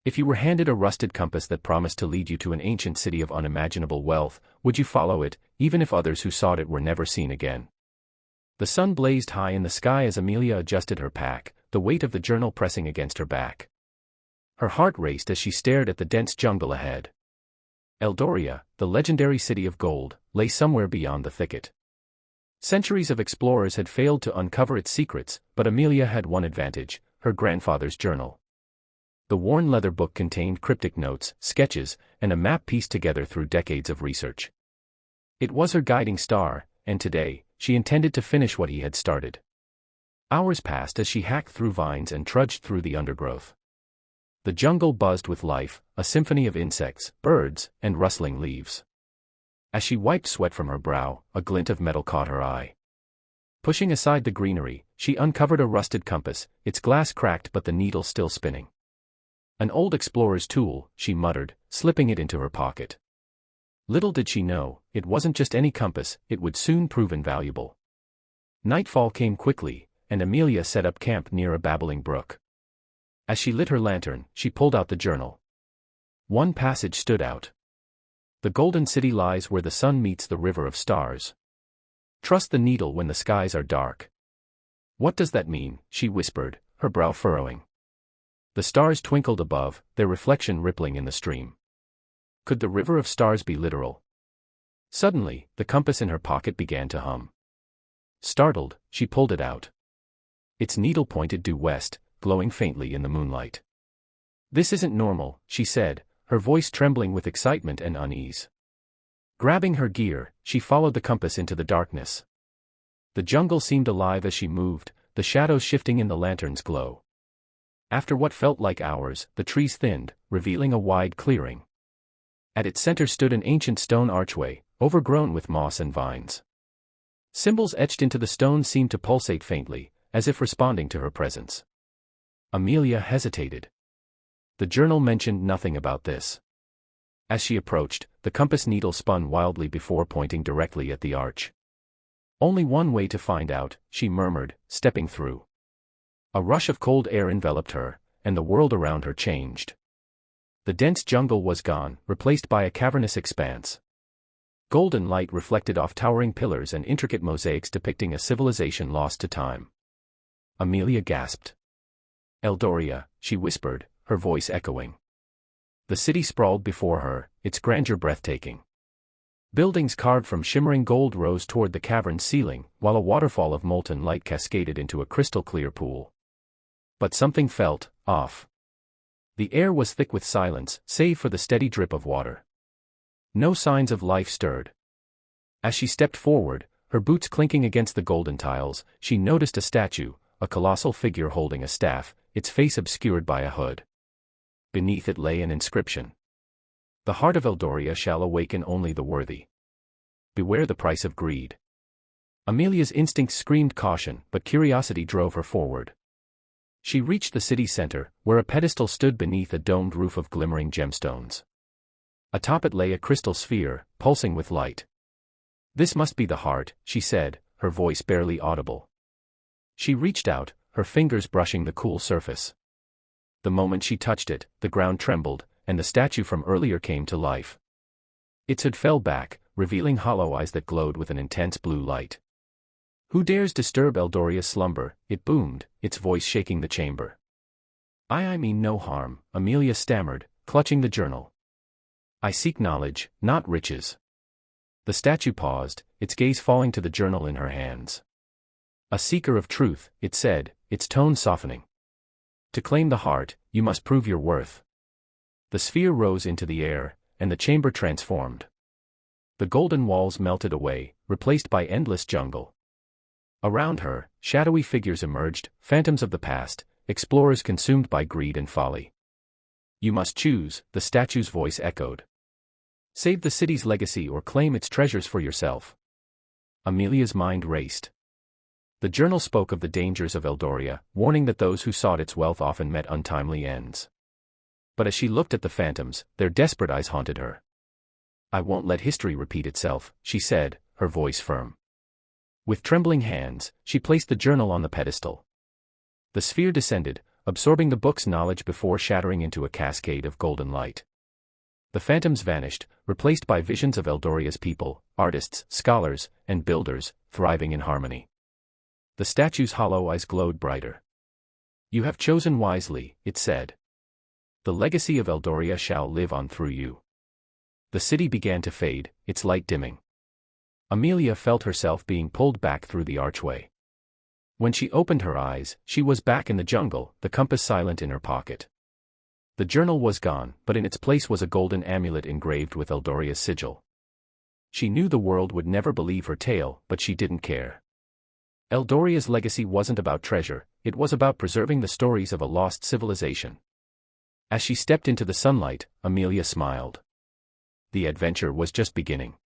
If you were handed a rusted compass that promised to lead you to an ancient city of unimaginable wealth, would you follow it, even if others who sought it were never seen again? The sun blazed high in the sky as Amelia adjusted her pack, the weight of the journal pressing against her back. Her heart raced as she stared at the dense jungle ahead. Eldoria, the legendary city of gold, lay somewhere beyond the thicket. Centuries of explorers had failed to uncover its secrets, but Amelia had one advantage: her grandfather's journal. The worn leather book contained cryptic notes, sketches, and a map pieced together through decades of research. It was her guiding star, and today, she intended to finish what he had started. Hours passed as she hacked through vines and trudged through the undergrowth. The jungle buzzed with life, a symphony of insects, birds, and rustling leaves. As she wiped sweat from her brow, a glint of metal caught her eye. Pushing aside the greenery, she uncovered a rusted compass, its glass cracked but the needle still spinning. An old explorer's tool, she muttered, slipping it into her pocket. Little did she know, it wasn't just any compass, it would soon prove invaluable. Nightfall came quickly, and Amelia set up camp near a babbling brook. As she lit her lantern, she pulled out the journal. One passage stood out. The golden city lies where the sun meets the river of stars. Trust the needle when the skies are dark. What does that mean? She whispered, her brow furrowing. The stars twinkled above, their reflection rippling in the stream. Could the river of stars be literal? Suddenly, the compass in her pocket began to hum. Startled, she pulled it out. Its needle pointed due west, glowing faintly in the moonlight. This isn't normal, she said, her voice trembling with excitement and unease. Grabbing her gear, she followed the compass into the darkness. The jungle seemed alive as she moved, the shadows shifting in the lantern's glow. After what felt like hours, the trees thinned, revealing a wide clearing. At its center stood an ancient stone archway, overgrown with moss and vines. Symbols etched into the stone seemed to pulsate faintly, as if responding to her presence. Amelia hesitated. The journal mentioned nothing about this. As she approached, the compass needle spun wildly before pointing directly at the arch. Only one way to find out, she murmured, stepping through. A rush of cold air enveloped her, and the world around her changed. The dense jungle was gone, replaced by a cavernous expanse. Golden light reflected off towering pillars and intricate mosaics depicting a civilization lost to time. Amelia gasped. Eldoria, she whispered, her voice echoing. The city sprawled before her, its grandeur breathtaking. Buildings carved from shimmering gold rose toward the cavern's ceiling, while a waterfall of molten light cascaded into a crystal-clear pool. But something felt off. The air was thick with silence, save for the steady drip of water. No signs of life stirred. As she stepped forward, her boots clinking against the golden tiles, she noticed a statue, a colossal figure holding a staff, its face obscured by a hood. Beneath it lay an inscription. The heart of Eldoria shall awaken only the worthy. Beware the price of greed. Amelia's instincts screamed caution, but curiosity drove her forward. She reached the city center, where a pedestal stood beneath a domed roof of glimmering gemstones. Atop it lay a crystal sphere, pulsing with light. This must be the heart, she said, her voice barely audible. She reached out, her fingers brushing the cool surface. The moment she touched it, the ground trembled, and the statue from earlier came to life. Its hood fell back, revealing hollow eyes that glowed with an intense blue light. Who dares disturb Eldoria's slumber? It boomed, its voice shaking the chamber. I mean no harm, Amelia stammered, clutching the journal. I seek knowledge, not riches. The statue paused, its gaze falling to the journal in her hands. A seeker of truth, it said, its tone softening. To claim the heart, you must prove your worth. The sphere rose into the air, and the chamber transformed. The golden walls melted away, replaced by endless jungle. Around her, shadowy figures emerged, phantoms of the past, explorers consumed by greed and folly. You must choose, the statue's voice echoed. Save the city's legacy or claim its treasures for yourself. Amelia's mind raced. The journal spoke of the dangers of Eldoria, warning that those who sought its wealth often met untimely ends. But as she looked at the phantoms, their desperate eyes haunted her. I won't let history repeat itself, she said, her voice firm. With trembling hands, she placed the journal on the pedestal. The sphere descended, absorbing the book's knowledge before shattering into a cascade of golden light. The phantoms vanished, replaced by visions of Eldoria's people, artists, scholars, and builders, thriving in harmony. The statue's hollow eyes glowed brighter. "You have chosen wisely," it said. "The legacy of Eldoria shall live on through you." The city began to fade, its light dimming. Amelia felt herself being pulled back through the archway. When she opened her eyes, she was back in the jungle, the compass silent in her pocket. The journal was gone, but in its place was a golden amulet engraved with Eldoria's sigil. She knew the world would never believe her tale, but she didn't care. Eldoria's legacy wasn't about treasure, it was about preserving the stories of a lost civilization. As she stepped into the sunlight, Amelia smiled. The adventure was just beginning.